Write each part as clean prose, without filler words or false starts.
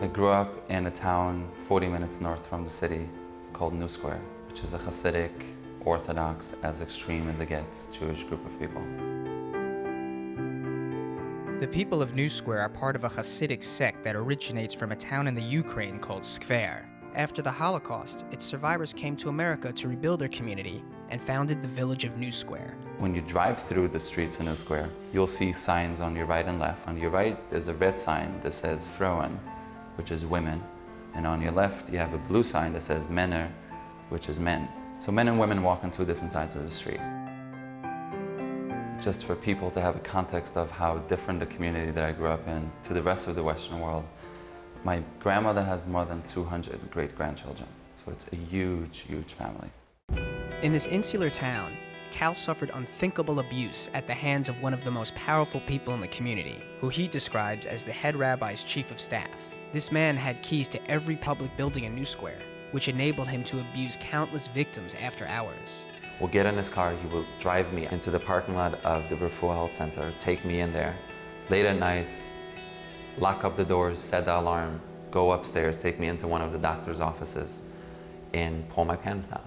I grew up in a town 40 minutes north from the city called New Square, which is a Hasidic, Orthodox, as extreme as it gets, Jewish group of people. The people of New Square are part of a Hasidic sect that originates from a town in the Ukraine called Skver. After the Holocaust, its survivors came to America to rebuild their community and founded the village of New Square. When you drive through the streets in New Square, you'll see signs on your right and left. On your right, there's a red sign that says Frauen, which is women. And on your left, you have a blue sign that says Männer, which is men. So men and women walk on two different sides of the street. Just for people to have a context of how different the community that I grew up in to the rest of the Western world, my grandmother has more than 200 great-grandchildren. So it's a huge, huge family. In this insular town, Kal suffered unthinkable abuse at the hands of one of the most powerful people in the community, who he describes as the head rabbi's chief of staff. This man had keys to every public building in New Square, which enabled him to abuse countless victims after hours. We'll get in his car, he will drive me into the parking lot of the Refuah Health Center, take me in there. Late at nights, lock up the doors, set the alarm, go upstairs, take me into one of the doctor's offices, and pull my pants down.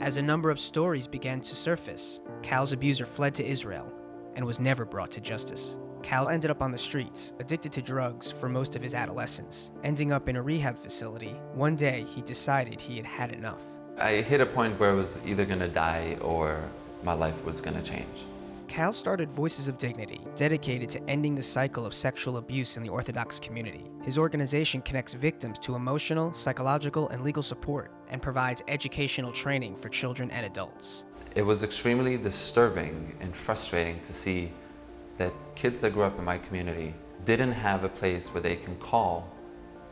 As a number of stories began to surface, Kal's abuser fled to Israel and was never brought to justice. Kal ended up on the streets, addicted to drugs for most of his adolescence. Ending up in a rehab facility, one day he decided he had had enough. I hit a point where I was either gonna die or my life was gonna change. Kal started Voices of Dignity, dedicated to ending the cycle of sexual abuse in the Orthodox community. His organization connects victims to emotional, psychological, and legal support, and provides educational training for children and adults. It was extremely disturbing and frustrating to see that kids that grew up in my community didn't have a place where they can call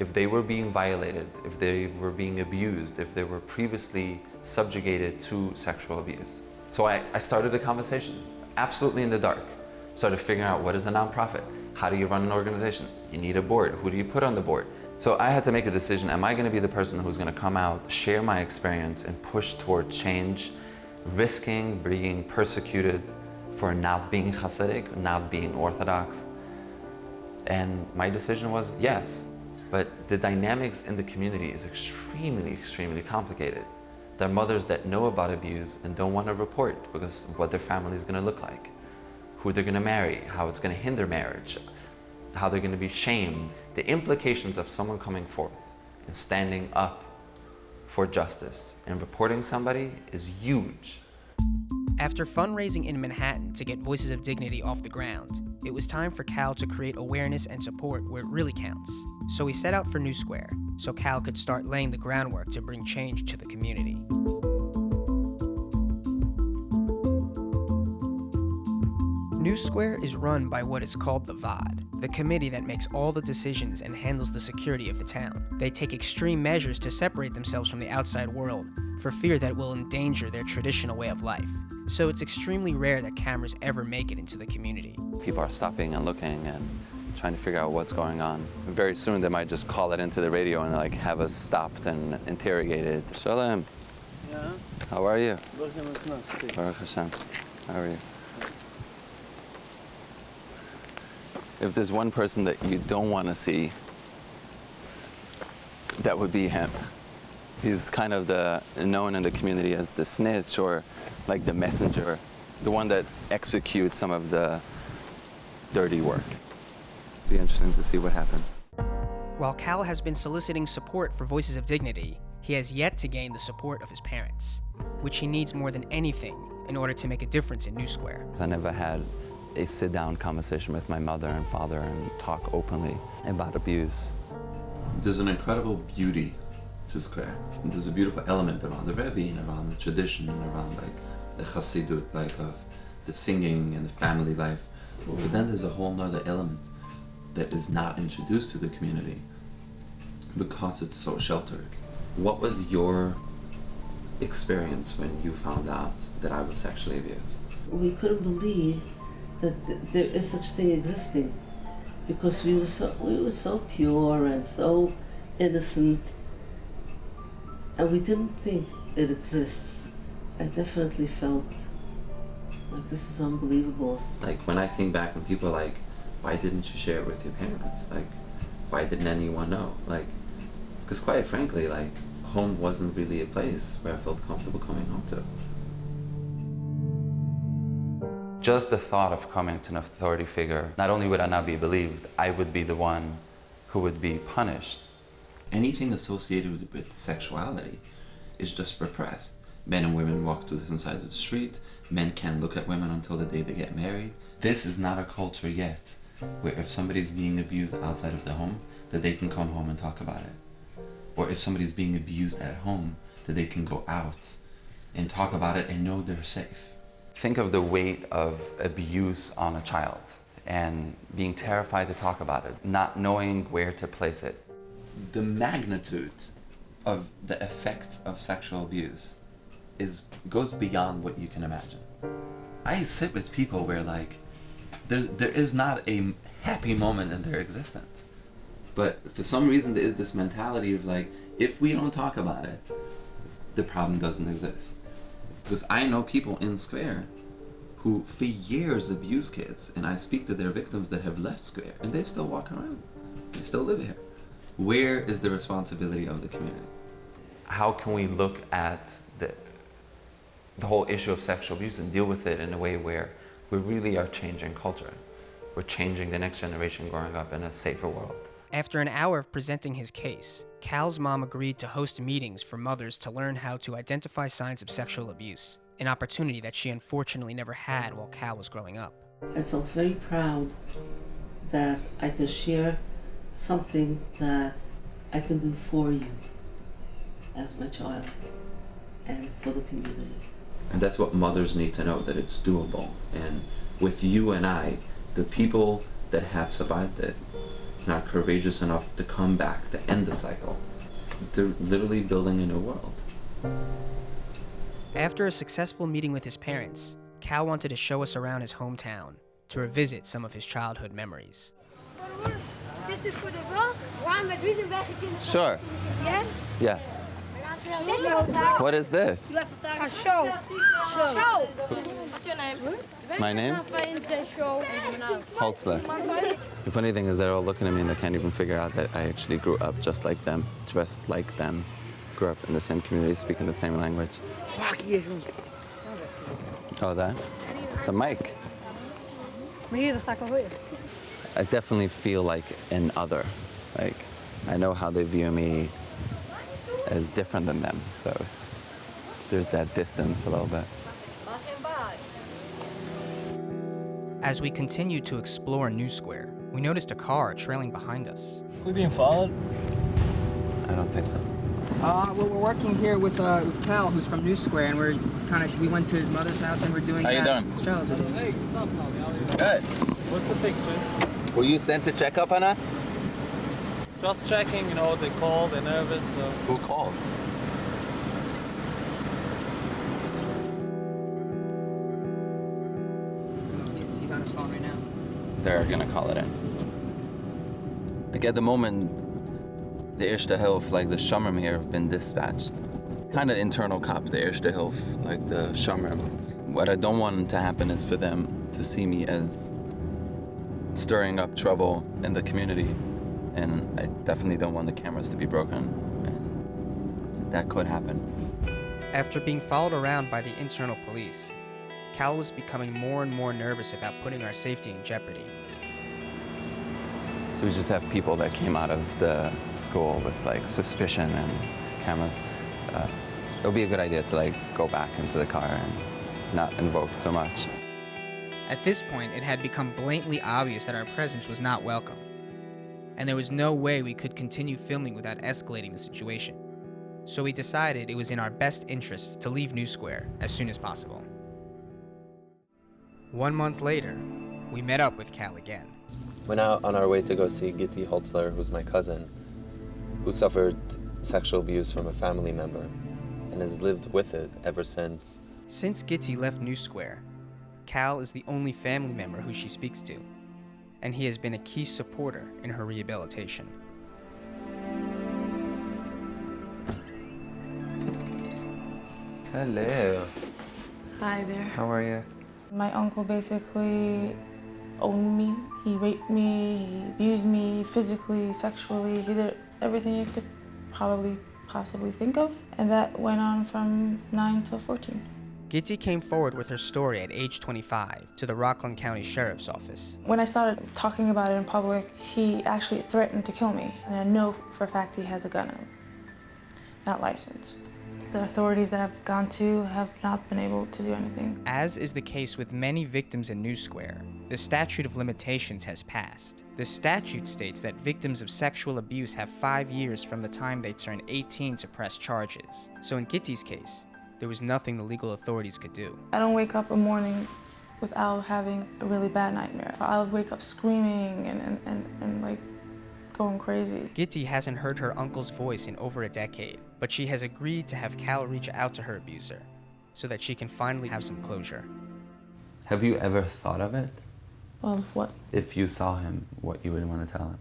if they were being violated, if they were being abused, if they were previously subjugated to sexual abuse. So I started a conversation, absolutely in the dark. Started figuring out, what is a nonprofit? How do you run an organization? You need a board. Who do you put on the board? So I had to make a decision. Am I going to be the person who's going to come out, share my experience, and push toward change, risking being persecuted for not being Hasidic, not being Orthodox? And my decision was yes. But the dynamics in the community is extremely, extremely complicated. There are mothers that know about abuse and don't want to report because of what their family is going to look like, who they're going to marry, how it's going to hinder marriage, how they're going to be shamed. The implications of someone coming forth and standing up for justice and reporting somebody is huge. After fundraising in Manhattan to get Voices of Dignity off the ground, it was time for Kal to create awareness and support where it really counts. So he set out for New Square, so Kal could start laying the groundwork to bring change to the community. New Square is run by what is called the VOD, the committee that makes all the decisions and handles the security of the town. They take extreme measures to separate themselves from the outside world for fear that it will endanger their traditional way of life. So it's extremely rare that cameras ever make it into the community. People are stopping and looking and trying to figure out what's going on. Very soon they might just call it into the radio and like have us stopped and interrogated. Shalom. Yeah. How are you? Baruch Baruch Hashem. How are you? If there's one person that you don't want to see, that would be him. He's kind of known in the community as the snitch, or like the messenger, the one that executes some of the dirty work. Be interesting to see what happens. While Kal has been soliciting support for Voices of Dignity, he has yet to gain the support of his parents, which he needs more than anything in order to make a difference in New Square. I never had a sit-down conversation with my mother and father and talk openly about abuse. There's an incredible beauty to Square. And there's a beautiful element around the Rebbe and around the tradition, around like the Chassidut, like of the singing and the family life. But then there's a whole nother element that is not introduced to the community because it's so sheltered. What was your experience when you found out that I was sexually abused? We couldn't believe that there is such thing existing, because we were so pure and so innocent, and we didn't think it exists. I definitely felt like this is unbelievable. Like when I think back, when people are like, why didn't you share it with your parents? Like, why didn't anyone know? Like, because quite frankly, like, home wasn't really a place where I felt comfortable coming home to. Just the thought of coming to an authority figure, not only would I not be believed, I would be the one who would be punished. Anything associated with sexuality is just repressed. Men and women walk to different sides of the street. Men can't look at women until the day they get married. This is not a culture yet where if somebody's being abused outside of the home, that they can come home and talk about it. Or if somebody's being abused at home, that they can go out and talk about it and know they're safe. Think of the weight of abuse on a child and being terrified to talk about it, not knowing where to place it. The magnitude of the effects of sexual abuse goes beyond what you can imagine. I sit with people where like there is not a happy moment in their existence, but for some reason there is this mentality of like, if we don't talk about it, the problem doesn't exist. Because I know people in Square who for years abuse kids, and I speak to their victims that have left Square and they still walk around, they still live here. Where is the responsibility of the community? How can we look at the whole issue of sexual abuse and deal with it in a way where we really are changing culture? We're changing the next generation growing up in a safer world. After an hour of presenting his case, Kal's mom agreed to host meetings for mothers to learn how to identify signs of sexual abuse, an opportunity that she unfortunately never had while Kal was growing up. I felt very proud that I could share something that I can do for you as my child and for the community. And that's what mothers need to know, that it's doable. And with you and I, the people that have survived it and are courageous enough to come back, to end the cycle, they're literally building a new world. After a successful meeting with his parents, Kal wanted to show us around his hometown to revisit some of his childhood memories. Sure. Yes? Yes. What is this? A show. What's your name? My name? Holczler. The funny thing is they're all looking at me and they can't even figure out that I actually grew up just like them, dressed like them, grew up in the same community, speaking the same language. Oh, that? It's a mic. I definitely feel like an other. Like, I know how they view me as different than them, so there's that distance a little bit. As we continued to explore New Square, we noticed a car trailing behind us. We being followed? I don't think so. Well, we're working here with Kal, who's from New Square, and we went to his mother's house and we're doing How you doing? astrology. Hey, what's up, Holly? How are you? Good. What's the pictures? Were you sent to check up on us? Just checking, you know, they called, they're nervous, so. Who called? He's on his phone right now. They're gonna call it in. Like at the moment, the Erste Hilfe, like the Shamrim here, have been dispatched. Kind of internal cops, the Erste Hilfe, like the Shamrim. What I don't want to happen is for them to see me as stirring up trouble in the community. And I definitely don't want the cameras to be broken. And that could happen. After being followed around by the internal police, Kal was becoming more and more nervous about putting our safety in jeopardy. So we just have people that came out of the school with like suspicion and cameras. It would be a good idea to like go back into the car and not invoke so much. At this point, it had become blatantly obvious that our presence was not welcome, and there was no way we could continue filming without escalating the situation. So we decided it was in our best interest to leave New Square as soon as possible. 1 month later, we met up with Kal again. Went out on our way to go see Kal Holczler, who's my cousin, who suffered sexual abuse from a family member and has lived with it ever since. Since Gitti left New Square, Kal is the only family member who she speaks to, and he has been a key supporter in her rehabilitation. Hello. Hi there. How are you? My uncle basically owned me. He raped me, he abused me physically, sexually. He did everything you could probably possibly think of. And that went on from 9 till 14. Gitti came forward with her story at age 25 to the Rockland County Sheriff's Office. When I started talking about it in public, he actually threatened to kill me. And I know for a fact he has a gun on him, not licensed. The authorities that I've gone to have not been able to do anything. As is the case with many victims in New Square, the statute of limitations has passed. The statute states that victims of sexual abuse have 5 years from the time they turn 18 to press charges. So in Gitti's case, there was nothing the legal authorities could do. I don't wake up a morning without having a really bad nightmare. I'll wake up screaming and like going crazy. Gitti hasn't heard her uncle's voice in over a decade, but she has agreed to have Kal reach out to her abuser so that she can finally have some closure. Have you ever thought of it? Of what? If you saw him, what you would want to tell him?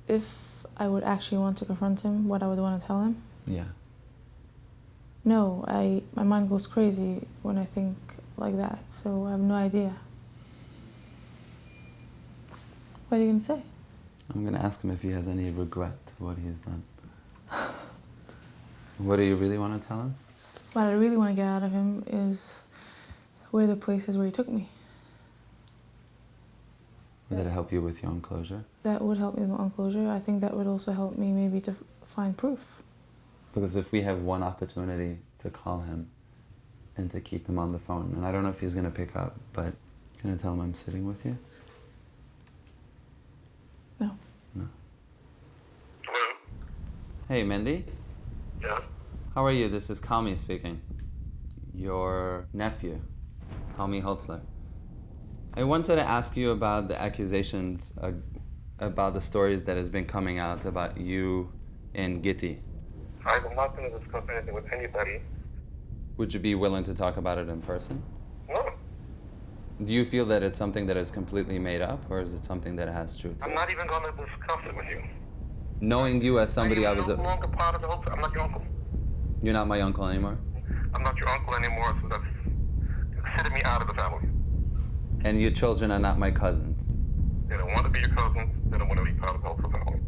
If I would actually want to confront him, what I would want to tell him? Yeah. No, my mind goes crazy when I think like that, so I have no idea. What are you gonna say? I'm going to ask him if he has any regret for what he's done. What do you really want to tell him? What I really want to get out of him is where the places where he took me. Would that help you with your own closure? That would help me with my own closure. I think that would also help me maybe to find proof. Because if we have one opportunity to call him and to keep him on the phone, and I don't know if he's going to pick up, but can I tell him I'm sitting with you? No. No. Hello? Hey, Mindy. Yeah? How are you? This is Kal speaking. Your nephew, Kal Holczler. I wanted to ask you about the accusations, about the stories that has been coming out about you and Gitti. I'm not going to discuss anything with anybody. Would you be willing to talk about it in person? No. Do you feel that it's something that is completely made up, or is it something that has truth to I'm it? not even going to discuss it with you. Knowing you as somebody I was... I'm no longer part of the whole... I'm not your uncle. You're not my uncle anymore? I'm not your uncle anymore, so that's... Consider me out of the family. And your children are not my cousins? They don't want to be your cousins. They don't want to be part of the whole family.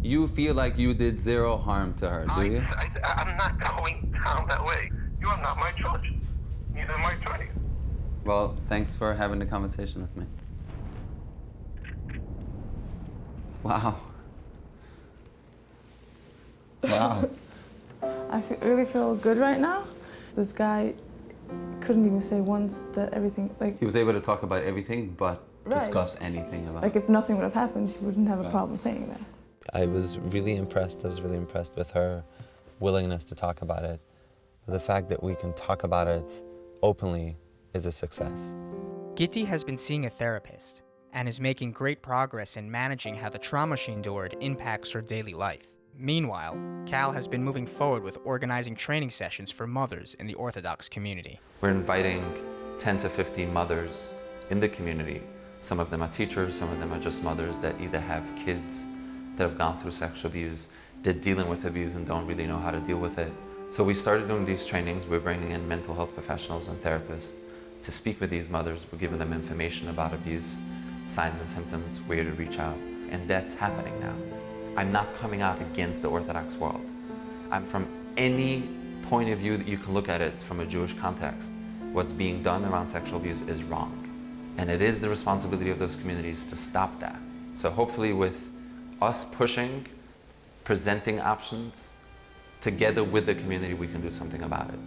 You feel like you did zero harm to her, do you? I'm not going down that way. You are not my judge. Neither my attorney. Well, thanks for having the conversation with me. Wow. Wow. I really feel good right now. This guy couldn't even say once that everything, like... He was able to talk about everything, but Right. discuss anything about Like, if nothing would have happened, he wouldn't have a Right. problem saying that. I was really impressed with her willingness to talk about it. The fact that we can talk about it openly is a success. Gitti has been seeing a therapist and is making great progress in managing how the trauma she endured impacts her daily life. Meanwhile, Kal has been moving forward with organizing training sessions for mothers in the Orthodox community. We're inviting 10 to 15 mothers in the community. Some of them are teachers, some of them are just mothers that either have kids that have gone through sexual abuse, they're dealing with abuse and don't really know how to deal with it. So we started doing these trainings. We're bringing in mental health professionals and therapists to speak with these mothers. We're giving them information about abuse, signs and symptoms, where to reach out, and that's happening now. I'm not coming out against the Orthodox world. I'm from any point of view that you can look at it from a Jewish context. What's being done around sexual abuse is wrong. And it is the responsibility of those communities to stop that. So hopefully with us pushing, presenting options, together with the community, we can do something about it.